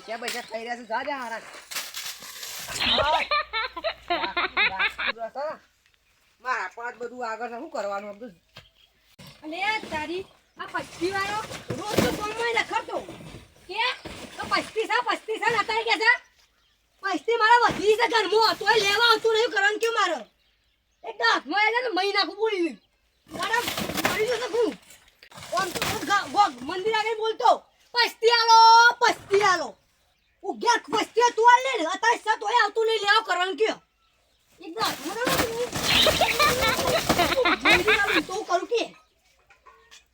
પૈસા પૈસા ખાઈ રહ્યા છે જા જા હારા મારા પાંચ બધું આગળ શું કરવાનું બધું અને તારી આ પસ્તી વાળો રોજ તો કોમમાં લખતો કે તો પસ્તી નતા કે છે પસ્તી મારા વધી છે ઘરમાં તોય લેવા આવતું નહીં કરવાનું કે મારો એક હાથમાં એને મહિના કો બોલી મારા મરી જતો હું ઓમ તો મંદિર આગળ બોલતો પસ્તી આલો ઉગ્યા પસ્તી તું આલ ને અત્યારે સત તોય આવતું નહીં લેવા કરવાનું કે એક હાથમાં તો કરું કે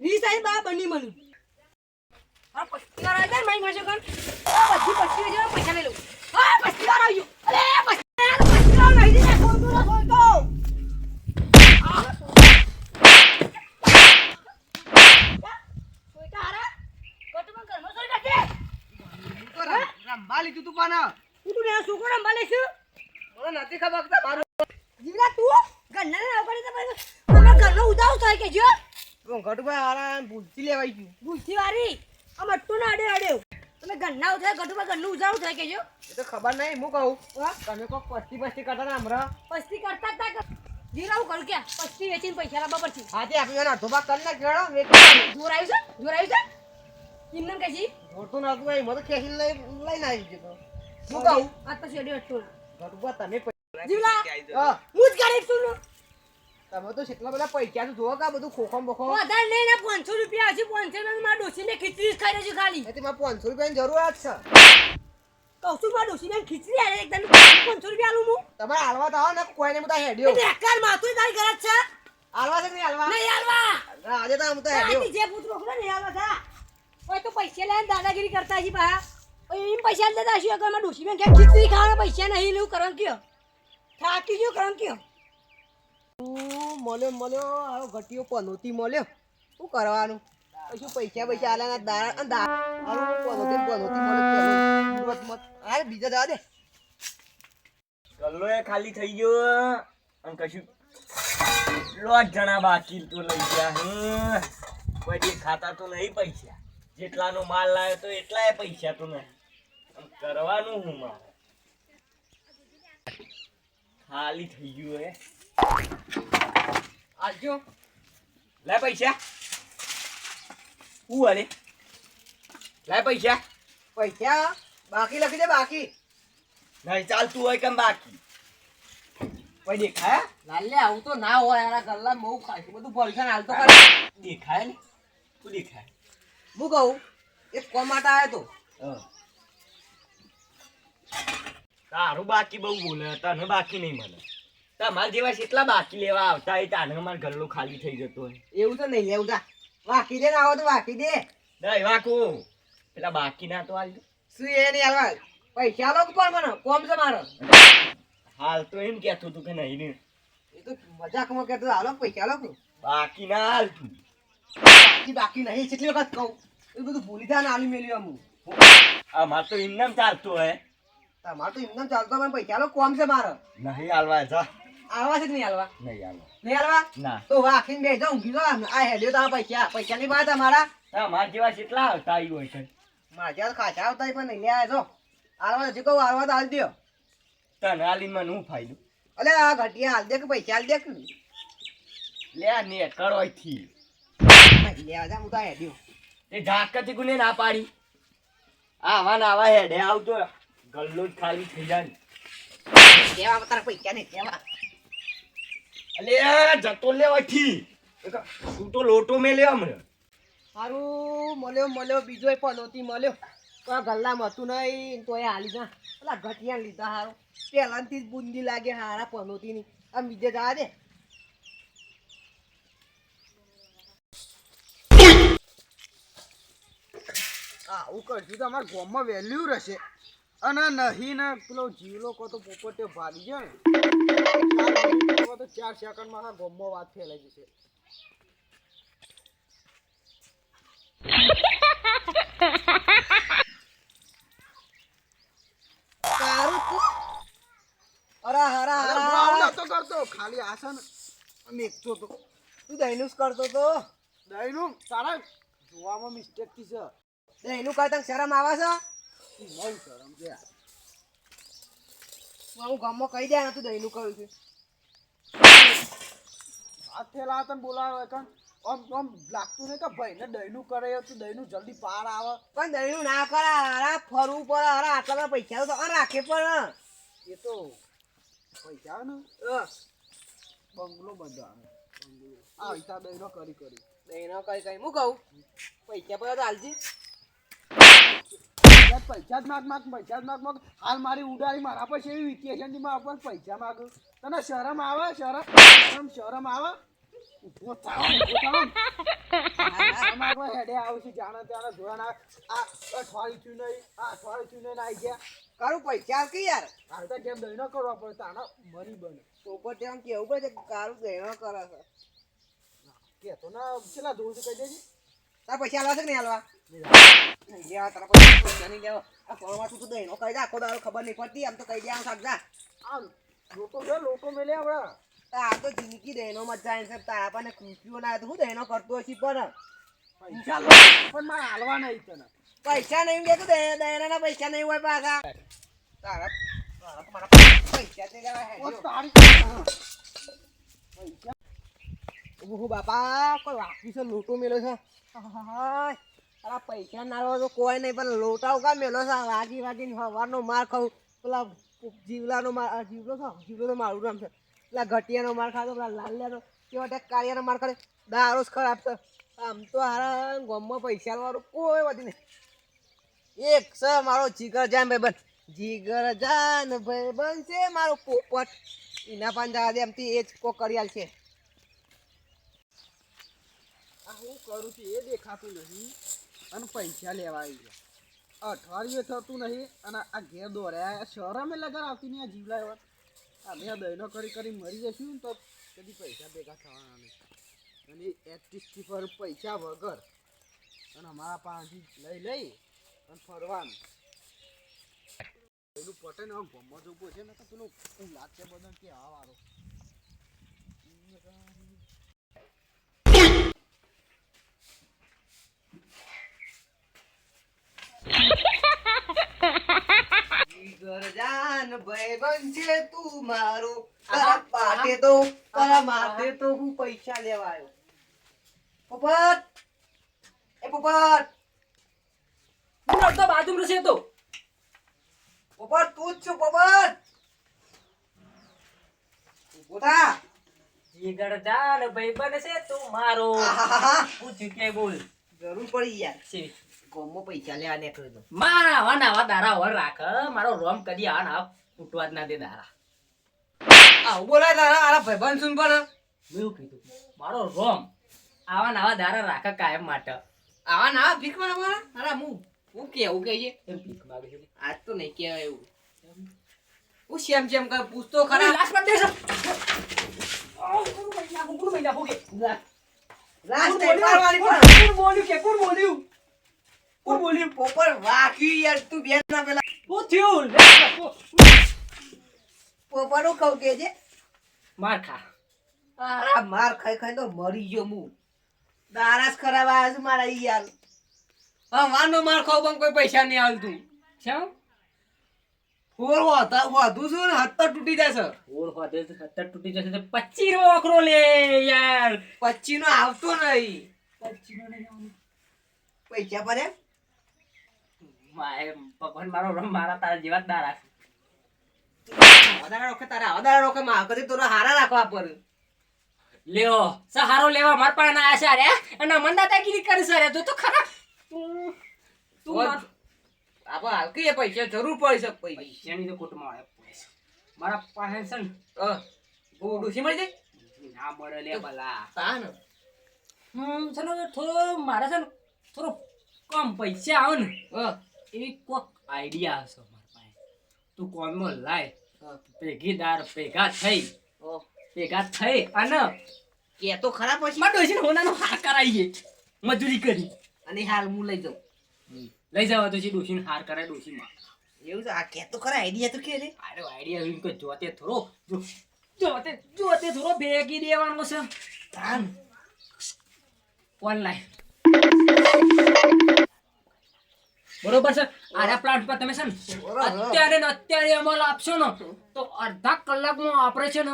રી સાહેબ બા બની મનું આ પસ્તી વાળા છે મારી માસે કર બધી પસ્તી જો પૈસા લે લો આ પસ્તી વાળા આવ્યો અરે પસ્તી વાળા નહીં દે ફોન તો રંબા લીધું તું પાના તું ને છોકરો રંબા લેશું મને નથી ખબર કે મારું જીવલા તું ગન્ના ના કરી તો અમાર ઘરનો ઉદાવ થાય કે જો ગટુભાઈ હારા ભૂલથી લેવાઈ ગયું ભૂલથી વારી આ મટ્ટુ ના અડે તમે ગન્ના ઉધાય ગટુભાઈ ઘરનું ઉધાવ થાય કે જો એ તો ખબર નહીં હું કહું તમે કોક પસ્તી કરતા ને હમણાં પસ્તી કરતા તા જીરાવ કરું કે પસ્તી વેચીને પૈસા લાવવા પડશે હાથી આપી મને અડધો ભાગ કરી નાખ ગણો જોર આવ્યું છે ઇન્નમ કશી જોડતું નતું ભાઈ મને ખેંચી લઈને આવી ગયો હું કહું આ તો શેડી હટતો ગટુભાઈ તમે જીવલા હા હું જ ગરીબ છું તમે તો કેટલા બધા પૈસા તો જોવો કા બધું ખોખમ બોખમ વધારે નહીં ને 500 રૂપિયા હશે 500 માં મારા ડોસીને ખીચડી ખાઈ રહી છે ખાલી એટલે મારે 500 રૂપિયાની જરૂર જ છે કૌશિક મારા ડોસીને ખીચડી આલે એકદમ 500 રૂપિયા આલું હું તમારે હાલવા તો આવો ને કોઈને હું તો હેડ્યો બેકાર માથું તારી ઘર છે હાલવા છે કે નહીં હાલવા નહીં હાલવા આજે તો હું તો હેડ્યો જે પુત્રો ખરા નહીં હાલવા થા ઓય તો પૈસા લઈને દાદાગીરી કરતા જી બા ઓય એમ પૈસા લેતા હશે અગર મારા ડોસીને કે ખીચડી ખાવાના પૈસા નહીં લેવું કરવાનું કયો થાકી ગયો કરવાનું કયો મળ્યો આવો ઘટીયો પનોતી મળ્યો શું કરવાનું પછી પૈસા આલ્યા પનોતી મળ્યો અરે બીજા જવા દે ગલ્લો એ ખાલી થઈ ગયો અને કશું લોટ જણા બાકી તો લઈ ગયા કોઈ ખાતા તો નહીં પૈસા જેટલાનો માલ લાવ્યો તો એટલાય પૈસા તો નહીં કરવાનું હું મારે ખાલી થઈ ગયું હે આજો લે પૈસા હું અરે લે પૈસા બાકી લખી દે બાકી નહીં ચાલતું હોય કેમ બાકી કોઈ દેખાય લાલે આવું તો ના હોય યાર ગલ્લા બહુ ખાય બધું પૈસા હાલતો કરે દેખાય ને શું દેખાય હું કહું એક કોમ માટે આવ્યો તો તારું બાકી બહુ બોલે તને બાકી નહીં મળે તમારા જેવા કેટલા બાકી લેવા આવતા એ તાને અમાર ગલ્લો ખાલી થઈ જતો હોય એવું તો નહીં લેવું તા બાકી દે ના આવો તો બાકી દે નહીં વાકો પેલા બાકી ના તો હાલ શું એ નહીં હાલવા પૈસા આલો કે પણ મને કોમ છે મારો હાલ તો એમ કહેતો તું કે નહીં ને એ તો મજાકમાં કહેતો હાલો પૈસા આલો કે બાકી ના હાલ તું બાકી નહીં કેટલી વખત કહું એ બધું ભૂલી જાય ને આલી મેલ્યું અમુક અમાર તો એમને ચાલતો હે તમારે તો એમને ચાલતો પણ પૈસા આલો કોમ છે મારો નહીં હાલવા જા આલવા છે કે નહીં હાલવા નહીં હાલવા નહીં હાલવા ના તો વાખીને બે જાઉં ઊંઘી જાઉં આ હેલ્યો તો પૈસા ની વાત અમારા અમાર જેવા કેટલા આવતા આવ્યું હોય છે મારા જ્યાં ખાચા આવતા પણ નહીં લે જો હાલવા હજી કહું હાલવા તો હાલ દો તને હાલીને મને હું ફાયદો અલે આ ઘટિયા હાલ દે કે પૈસા હાલ દે કે લે ને કરોયથી નહીં લેવા જા હું તો હેડ્યો એ ઝાકતી કોને ના પાડી આવા ના આવા હેડે આવતો ગલ્લો જ ખાલી થઈ જાય લેવા તારા પૈસા નહીં લેવા અલે જતો લેવાથી તું તો લોટો મે લે હમણાં સારું મળ્યો બીજો પનોતી મળ્યો તો આ ગલ્લામાં હતું નહીં તો એ હાલી જા પેલા ઘટિયા લીધા હારો પહેલાંથી જ બુંદી લાગે હારા પનોતીની આમ બીજે જવા દે આવું કરશું તો અમારા ગામમાં વેલ્યુ રહેશે અને નહીં ને પેલો જીવલો કો તો પોપટે ભાગી ગયો ને તો 4 સેકન્ડમાં આ ગામમાં વાત ફેલાઈ જશે ખાલી આસન મેકતો તો તું દૈનુસ કરતો તો દૈનું તારા જોવામાં મિસ્ટેક થી છે દૈનું કરતા શરમ આવે છે બહુ શરમ છે હું ગામમાં કહી દે તું દહીંનું કહ્યું છે આ થેલા તને બોલાવે કણ આમ લાગતું નહીં કે ભાઈને દહીંનું કરે તો દહીંનું જલ્દી પાર આવે પણ દહીંનું ના કરે હારા ફરવું પડે હારા આટલા બધા પૈસા તો રાખે પણ એ તો પૈસા આવે ને બંગલો બધો આવે બંગલો આ હિસાબ દહીંનો કરી દહીંનો કઈ કઈ હું કહું પૈસા પર તો હાલજી પૈસા જ માગ હાલ મારી ઉડાડી મારા પાસે એવી વેકેશન થી મારા પાસે પૈસા માગ તને શરમ આવે શરમ આવે ઉભો થાવ હેડે આવશે જાણે ત્યાં ધોવાના આ અઠવાડિયું નહીં આવી ગયા કારું પૈસા કે યાર હાલ તો જેમ દહીનો કરવા પડે તાનો મરી બને ઉપર ત્યાં કેવું પડે કે કારું દહીંનો કરે છે કે તો ના છેલ્લા ધોવું કહી દેજે તાર પૈસા હાલવા છે કે નહીં હાલવા નહીં લેવા તારા પૈસા નહીં લેવા આ ફોનમાં તું દહીંનો કહી દે આખો દાડો ખબર નહીં પડતી આમ તો કહી દે આમ સમજા આમ લોટો મેલે આપણા આ તો જિંદગી દહીંનો મજા આવે છે તારા પાસે ખુશીઓ ના હું દહીંનો કરતો હશે પણ પૈસા પણ મારે હાલવા નહીં તને પૈસા નહીં દે તો દહીંના પૈસા નહીં હોય પાછા તારા મારા પૈસા જ નહીં લેવા તારી પૈસા ઓહો બાપા કોઈ વાકી છે લોટો મેલો છે અરે પૈસા ના તો કોઈ નહીં પણ લોટાઓ કા મેલો છે વાગીને સવારનો માર ખાઉં પેલા જીવલાનો માર જીવલો તો મારું નામ છે પેલા ઘટિયાનો માર ખાતો પેલા લાલિયાનો કેવા ટેક કાળિયાનો માર ખાતો દારો જ ખરાબ છે આમ તો હારા ગામમાં પૈસા વાળું કોઈ વધી નહીં એક છે મારો જીગર જાન ભાઈબંધ છે મારો પોપટ એના પણ જવા દે એમથી એ જ કો કરિયાલ છે આ હું કરું છું એ દેખાતું નહીં અને પૈસા લેવા આવી ગયા અઠવાડિયે થતું નહીં અને આ ઘેર દોડ્યા શરમે લગન આવતી નહીં આ જીવલા એવા આ બે દહીનો કરી મરી જશું ને તો કદી પૈસા ભેગા થવાના નહીં અને એક્ટિસ્ટી પર પૈસા વગર અને અમારા પાસેથી લઈ અને ફરવાનું પેલું પટેલ ગમવા જવું છે ને તો પેલું લાગશે બધા કે આ વાળો જાન ભાઈબંધ છે તું મારો તારા પાટે તો તારા માથે તો હું પૈસા લેવા આવ્યો પોપટ હું તો બાજુમાં છે તો પોપટ તું જ છું પોપટ ઉભા જીગર જાન ભાઈબંધ છે તું મારો આહાહા. પૂછ્યું કે બોલ જરૂર પડી યાર છે ગોમમાં પૈસા લેવા નીકળ્યો તો મારા આવા દારા વર રાખ મારો રોમ કદી આ ફૂટવા જ ના દે દારા આવું બોલાય તારા આરા ભાઈબંધ સુન પણ મેં એવું કીધું મારો રોમ આવા દારા રાખ કાયમ માટે આવા ના ભીખ મારા અરે હું કેવું કે છે એમ ભીખ માગે છે આજ તો નહીં કહેવાય એવું હું શેમ કર પૂછતો ખરા લાસ્ટ પર દેસ કોણ મહિના હોગે લાસ્ટ ટાઈમ મારવાની પણ કોણ બોલ્યું પોપર વાકી યાર તું બેન ના પેલા હું થયું પોપરો ખાવ કે છે માર ખા આ માર ખાઈ તો મરી ગયો હું દારાસ ખરાબ આવ્યા છે મારા ઈ યાર હા વાનો માર ખાવ પણ કોઈ પૈસા નહીં આવતું કેમ ઓર વધુ છું ને હત્તર તૂટી જશે ઓર હોદે હત્તર તૂટી જશે તો 25 નો ઓકરો લે યાર 25 નો આવતો નહીં 25 નો નહીં પૈસા પર એમ ભગવાન મારો રમ મારા તારા જેવા જ દારા વધારે રોકે તારા વધારે રોકે માં કદી તોરા હારા રાખવા પર લ્યો સહારો લેવા માર પાસે ના આશા રે અને મંદાતાગીરી કરી સરે તો ખરા તું આપા હાલ કે પૈસા જરૂર પડી શકે પૈસા પૈસાની તો કોટમાં આવે મારા પાસે છે ને ડોસી મળી જાય ના મળે લે ભલા તાન ચલો થોડો મારે છે ને થોડો કમ પૈસા આવે ને એવી કોક આઈડિયા હશે મારા પાસે તું કોનમાં લાય ભેગા થઈ અને કે તો ખરા પછી માર ડોશીને હોનાનો હાર કરાઈએ મજૂરી કરી અને હાલ હું લઈ જાઉં લઈ જવા તો છે ડોશીને હાર કરાય ડોશીમાં એવું છે આ કે તો ખરા આઈડિયા તો કે રે અરે આઈડિયા એમ કે જોતે થોડો જોતે થોડો ભેગી દેવાનો છે તાન ઓનલાઈન બરોબર છે આરા પ્લાન્ટ પર તમે છે ને બરાબર. અત્યારે ને અત્યારે અમલ આપશો ને તો અડધા કલાકમાં ઓપરેશન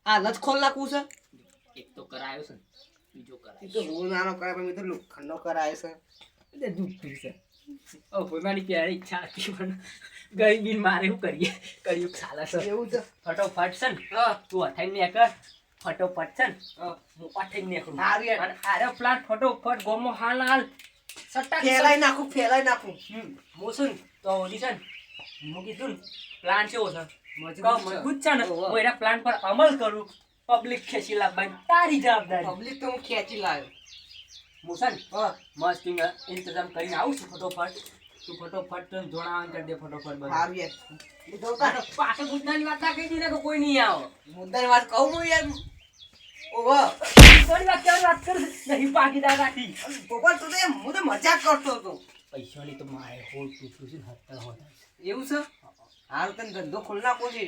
હાલ જ ખોલ નાખવું છે એક તો કરાયો છે ને બીજો એ કરાયો તો હું નાનો કરાય પણ મેં તો લોખંડનો કરાય છે એટલે દુઃખી છે ઓ ભોયમાની પ્યારી ઈચ્છા હતી પણ ગરીબી મારે શું કરીએ કર્યું ચાલે છે એવું છે ફટોફટ છે ને તું અથાઈને ને કર ફટોફટ છે ને હું પાઠઈને નીકળું હારું યાર. અને આરે પ્લાન્ટ ફટોફટ ગોમો હાલ સટ્ટા ફેલાઈ નાખું મોસન તો ઓલી છે ને હું કીધું ને પ્લાન કેવો છે મજબૂત છે. મજબૂત છે ને ઓહો. હું એના પ્લાન પર અમલ કરું પબ્લિક ખેંચી લાવવાની તારી જવાબદારી પબ્લિક તો હું ખેંચી લાવ્યો મોસન મસ્ત ઇંતજામ કરીને આવું છું ફટોફટ તું ફટોફટ તને જોડાવાનું કરી દે ફટોફટ બધું હારું યાર લીધો તાર. પાછળ ભૂતનાની વાત ના કહી દીધા કે કોઈ નહીં આવો મુદ્દાની વાત કહું હું યાર ઓહો કોની વાત કેવાની વાત કર નહીં ભાગીદાર રાખી પોપટ તું તો એમ હું તો મજાક કરતો હતો પૈસાની તો મારે હોલ તૂટું છે ને હત્તર હોતા એવું છે હારું તને ધંધો ખોલ નાખવો છે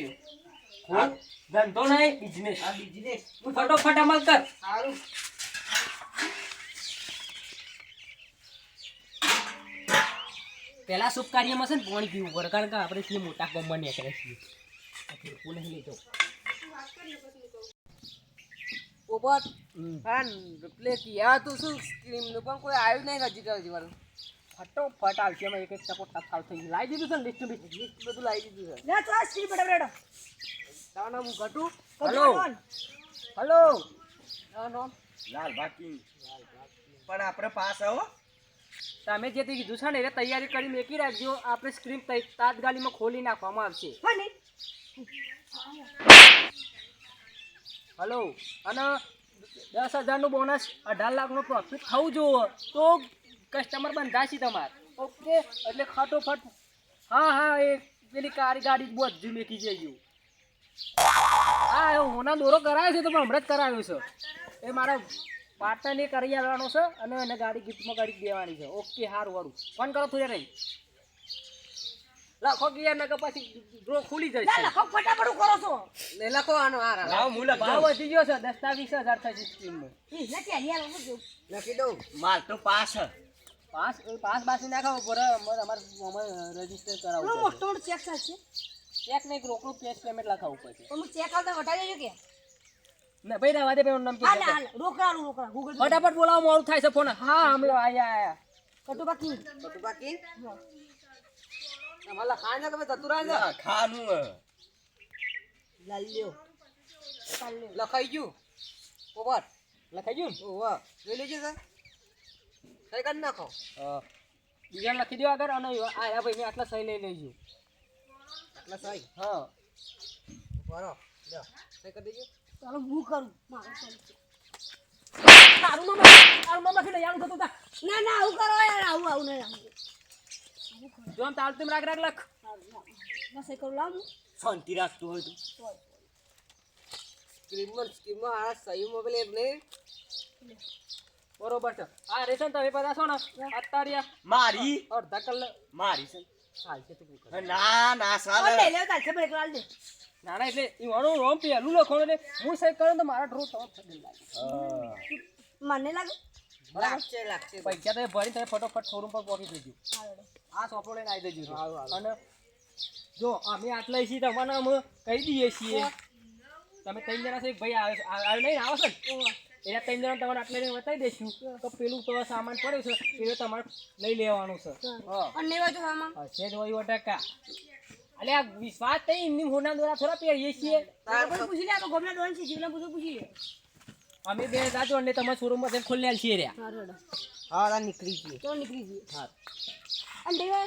હા ધંધો નહીં બિઝનેસ આ બિઝનેસ તું ફટોફટ અમલ કર હારું પેલા શુભ કાર્યમાં છે ને પાણી પીવું પડે કારણ કે આપણે છીએ મોટા કોમમાં નીકળે છીએ ફેરકું નહીં લેતો પોપટ હા પ્લે કિયા તું શું સ્ક્રીમનું પણ કોઈ આવ્યું નહીં હજી વાળું ફટોફટ આવશે એમાં એક ટપો ટપાલ થઈ ગયું લાવી દીધું છે ને લિસ્ટ બધું લાવી દીધું છે લે તો આ સ્ત્રી બડા બડા તારું નામ હું ઘટું હલો હલો તારું નામ લાલ બાકી પણ આપણે પાસ આવો તમે જે તે કીધું છે ને એટલે તૈયારી કરી મેકી રાખજો આપણે સ્ક્રીન તાત્કાલિકમાં ખોલી નાખવામાં આવશે ફની હલો અને 10,000નું બોનસ 18 લાખનું પ્રોફિટ થવું જોઈએ તો કસ્ટમર બંધાશે તમારે ઓકે એટલે ફટોફટ હા એ પેલી ગાડી બહુ જ મેકી જઈજો હા એ હોના દોરો કરાયો છે તો પણ હમણાં જ કરાવ્યો છે એ મારા પાર્ટનરને કરી આવવાનો છે અને એને ગાડી ગિફ્ટમાં ગાડી દેવાની છે ઓકે સારું વાળું ફોન કરો થોડી રહી લખો કે યાર નકર પછી ડ્રો ખુલી લે જશે લખો ફટાફટ કરો છો ને લખો આનો હાર લાવ હું લખ ભાવ વધી ગયો છે 10,000 થશે સ્ક્રીનમાં નથી હરિયા લખો જો લખી દઉં માર તો પાસ હે. પાસ બાસી નાખાવો પડે અમારે રજીસ્ટર પેલો કરાવવું મોટો મોટો ચેક છે ચેક નહીં રોકડું કેશ પેમેન્ટ લખાવવું પડશે તો હું ચેક આવતા વટાવી દેજો કે ના ભાઈ રવા દે પેલું નામ હાલ હાલ રોકડા ગૂગલ પે ફટાફટ બોલાવો મોડું થાય છે ફોન હા અમે આયા કટુ બાકી બધું બાકી તમારે લખાય ને કે ભાઈ જતું રહે છે ના, ખાનું હે. લાલ્યો ચાલ લે લખાઈ ગયું પોપટ લખાઈ ગયું ઓહો જોઈ લેજે સર કઈ કરી નાખો બીજા લખી દો આગળ અને આયા ભાઈ મેં આટલા સહી લઈ લેજો આટલા સહી હા બરો લ્યો કઈ કરી દેજો ચાલો હું કરું મારું ચાલુ છે. તારું મામા થી લઈ આવવાનું થતું તા ના ના આવું કરો યાર આવું નહીં આવું જો આમ તાળ તેમ રાખ લખ બસ એ કરું લાવું શાંતિ રાખતું હોય તું સ્ક્રીનમાં આ સહી મોબાઈલ એમ નહીં બરોબર છે આ રેશન તમે બધા છો ને અત્યારે મારી અડધા કલાક મારી છે. ચાલશે તું કર ના ના કોણ સાલે લઈ લેવા ચાલશે બ્રેક લાલ દે ના એટલે ઈવાનું રોમ પેલું લખવાનું એટલે હું સહી કરું તો મારા ડ્રો તમારે થડી લાગે મને લાગે લાગશે પૈસા તો ભરી તમે ફટોફટ શોરૂમ પર પહોંચી દેજો હાલો આ સોપડો લઈને આવી દેજો અને જો અમે આટલા છીએ તમારે અમે કહી દઈએ છીએ તમે 3 જણા છે એક ભાઈ આવે નહીં આવે છે ને એના 3 જણા તમારે આટલા લઈને બતાવી દઈશું તો પેલું તો સામાન પડે છે એ તમારે લઈ લેવાનું છે હા અને નહીં વાંચો સામાન હશે જ હોય ટકા અલે આ વિશ્વાસ થઈ એમની હોના દ્વારા થોડા પહેરીએ છીએ આપણે પૂછી લે આપણે ગોમના ડોન છે જીવના પૂછી લે અમે બે જાજો એટલે તમારા શોરૂમમાં જઈને ખોલ્યા છીએ રહ્યા હા રેડો હા તા નીકળી ગઈ તો નીકળી જઈએ હા અને દેવા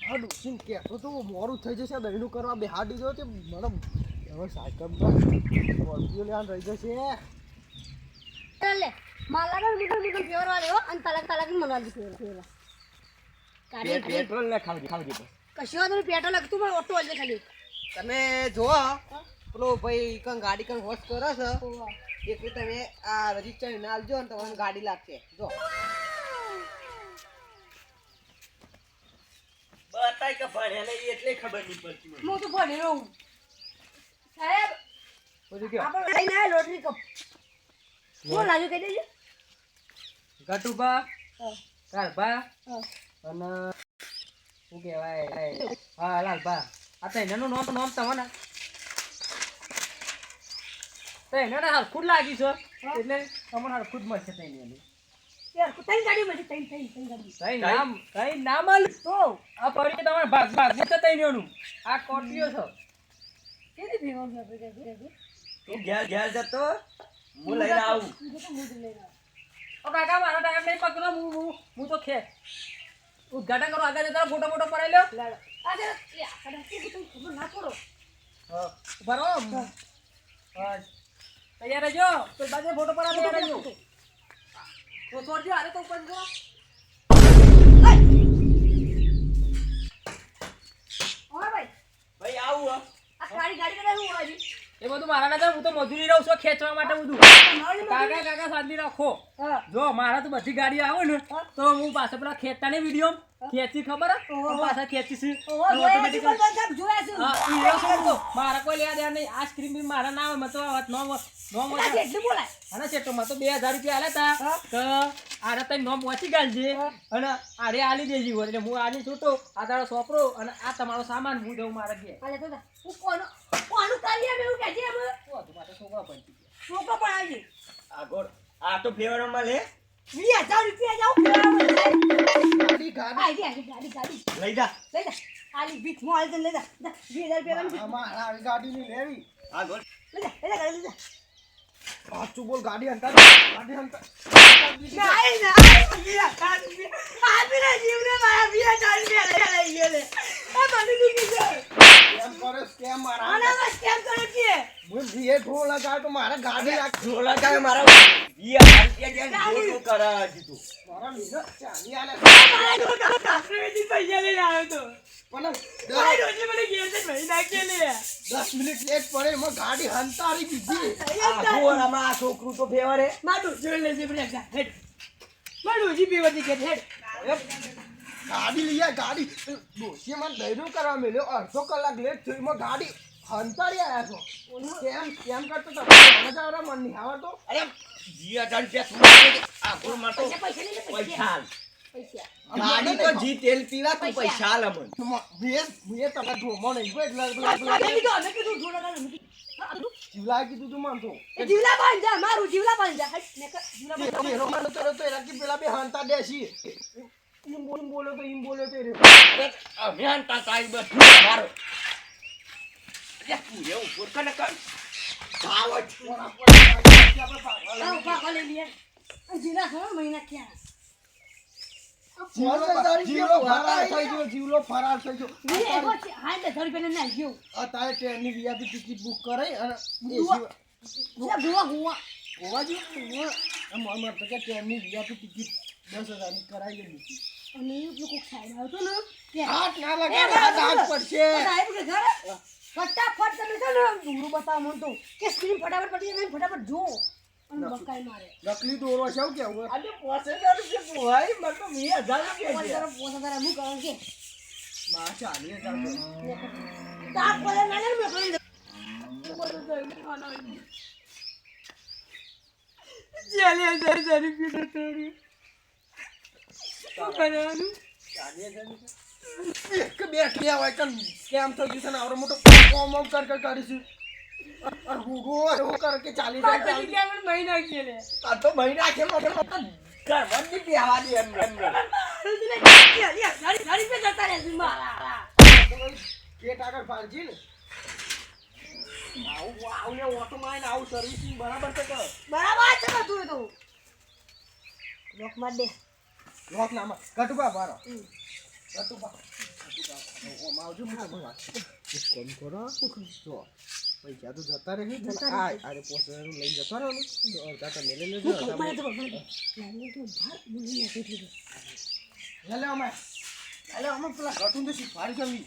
હા ડોસીન કહેતો તો મોડું થઈ જશે દહીનું કરવા બેહાર દીધો તે મને હવે સાયકલ સ્કોર્પિયો લેવાનું રહી જશે લે માલા મીટર મીટર ફેવર વાળો અને તલાક મનવા દી ફેવર કાઢી પેટ્રોલ ને ખાવજી બસ. કશો વાંધો નહીં પેટ્રોલ લાગતું પણ ઓટો વાળજે ખાલી તમે જોવો પેલો ભાઈ કઈ ગાડી કઈ વોશ કરે છે એટલે તમે આ રજીસ્ટર ના આવજો ને તમને ગાડી લાગશે જો બતાય કે ભણ્યા નહીં એટલે ખબર નહીં પડતી મને. હું તો ભણી રહું સાહેબ બધું કયો આપણે લઈને આવ્યા લોટરી કપ કોણ લાગ્યું કહી દેજો ગટુબા લાલભા હા. અને શું કહેવાય હા લાલભા આ તો એનાનું નામ તમને તો એને હરખું જ લાગી છે એટલે તમને હરખું જ મળશે તઈ એનું યાર તઈ ગાડી માં તઈ ગાડી તઈ નામ આલ તો આ પડી તમારે ભાગ છે તઈ એનું આ કોટીઓ છે કેની ભેગો ભેગો તું ઘેર જતો હું લઈને આવું ઓ કાકા મારો ટાઈમ નહીં પકડો હું તો ઉદઘાટન કરો આગળ જતા ફોટો પડાવી લ્યો લાડો આ જરા યાર કડા ખબર ના પડો ઉભા રહો હા તૈયાર રહેજો તો બાજુ ફોટો પડાવી તૈયાર રહેજો તો છોડજો આરે તો ઉપર જો ઓય ભાઈ ભાઈ આવું હો. આ ગાડી કદા હું આજી એ બધું મારા ના હું તો મજૂરી રહું છું ખેંચવા માટે બધું કાકા શાંતિ રાખો હા જો મારા તો બધી ગાડી આવે ને તો હું પાછા પેલા ખેંચતાની વિડીયો ખેંચી ખબર હે પાછા ખેંચીશ મારા કોઈ લેવા દેવા નહીં આ સ્ક્રીન બી મારા ના આવે મતો એટલું બોલાય અને સેટો માં તો 2000 રૂપિયા આલ્યા તા તો આરે તઈ નોમ પહોંચી ગાલજે અને આરે આલી દેજી હોય એટલે હું આની છૂટો આ તારો સોપરો અને આ તમારો સામાન હું દઉં મારા ઘેર અલે તો હું કોનું કાલી અમે એવું કહેજે અમે તો માટે છોકરા પડી છોકરો પણ આવી આગળ આ તો ફેવરમાં લે 20000 રૂપિયા જાવ ગાડી ગાડી ગાડી લઈ જા લઈ જા આલી બીચ માં આલી લઈ જા 20000 રૂપિયા અમારે આવી ગાડી ની લેવી આગળ લઈ જા ગાડી લઈ જા સાચું બોલ ગાડી હંતા ગાડી હંતા નહીં નહીં આ બિના જીવને મારા 20000 રૂપિયા લઈ ગયેલે આ મને દુખી જાય કેમ કરે કેમ મારા આના બસ કેમ કરે કે હું જે ઢોળ લગાવ તો મારા ગાડી રાખ ઢોલા કાય મારા 20000 ઢોલું કરા દીધું મારા લીધો ચાલી આલે મારા તો કાફરેથી પૈસા લઈને આવ્યો તો પણ ભાઈ રોજે મને ઘેર છે ભાઈ નાખી લે 10 મિનિટ લેટ પડે એમાં ગાડી હંતારી દીધી આ ગોરામાં આ છોકરું તો ફેવરે મારું જોઈ લેજે મને હેડ મારું જી પીવતી કે હેડ ગાડી લઈ આય ગાડી દોશી મને દૈરું કરવા મેલ્યો અડધો કલાક લેટ થયો એમાં ગાડી હંતારી આયા છો કેમ કરતો તો મજા મન નહીં આવતો અરે 20000 રૂપિયા આ ગોર મારતો પૈસા લઈ લે પૈસા હાલ. પૈસા ગાડી તો જી તેલ પીવા તું પૈસા હાલ અમન મેં તમે ઢોમો નહીં ગયો એટલે આ કીધું અમે કીધું જોડા ગાલ જીવલા કીધું તું માનતો જીવલા બાંધ જા મારું જીવલા બાંધ જા હટ ને જીવલા બાંધ જા. એનો માનો તો એનાથી પેલા બે હંતા દેશી એમ બોલો તો એ રે અમે અંતા તાઈ બધું મારો અરે તું એવું પોરકને કર ભાવ આવ બા ભલે લે આ જીલા ઘણો મહિના ક્યાં જીવલો ફરાર થઈ ગયો વી એવો છે હા તે ઘર પેલે ના ગયો અત્યારે ટ્રેનની VIP ટિકિટ બુક કરાઈ અને ગુવા ગુવા ગોવા જેવું અમાર તો કે ટ્રેનની VIP ટિકિટ 10,000 ની કરાઈ દીધી અને એ લોકો ખાઈ આવ્યો તો ને કે હાથ ના લાગે હાથ પડશે સાહેબ કે ઘર ફટાફટ તમે છે ને દૂરો બતાવ મન તો કે સ્ક્રીન ફટાફટ પડી જાય ફટાફટ જો અને બકાઈ મારે નકલી દોરો છે કેવું આજે 5000 રૂપિયા ભાઈ મને તો 20000 રૂપિયા છે પોતા તારા મું કહું કે માં 40,000 તાપ પડે ના ને મેં કરી એક બે ક્યાં હોય કન કેમ થઈ ગયું છે ને આવડો મોટો કોમ કર કરીશું અને હું ગો કર કે 40,000 મહિના કે આ તો મહિના છે મોટે મોટો ઘરમાં જ બેહવા દે એમ ગાડી પે જતા રહે મારા કેટ આગળ ફાળજી ને આવું ને ઓટો માં આવું સર્વિસિંગ બરાબર છે કે બરાબર છે બધું તો લોક માર દે લોક નામાં કટુબા બારો કટુબા ઓ માવજો મુકો વાત કોમ કરો જો પૈસા તો જતા રહે આ અરે પોસર લઈ જતો રહો ને અડધા તો મેલે લેજો મને તો મને લાગે તો ભાર બોલી નથી લે અમે પેલા ઘટું તો શીખવાડી જમી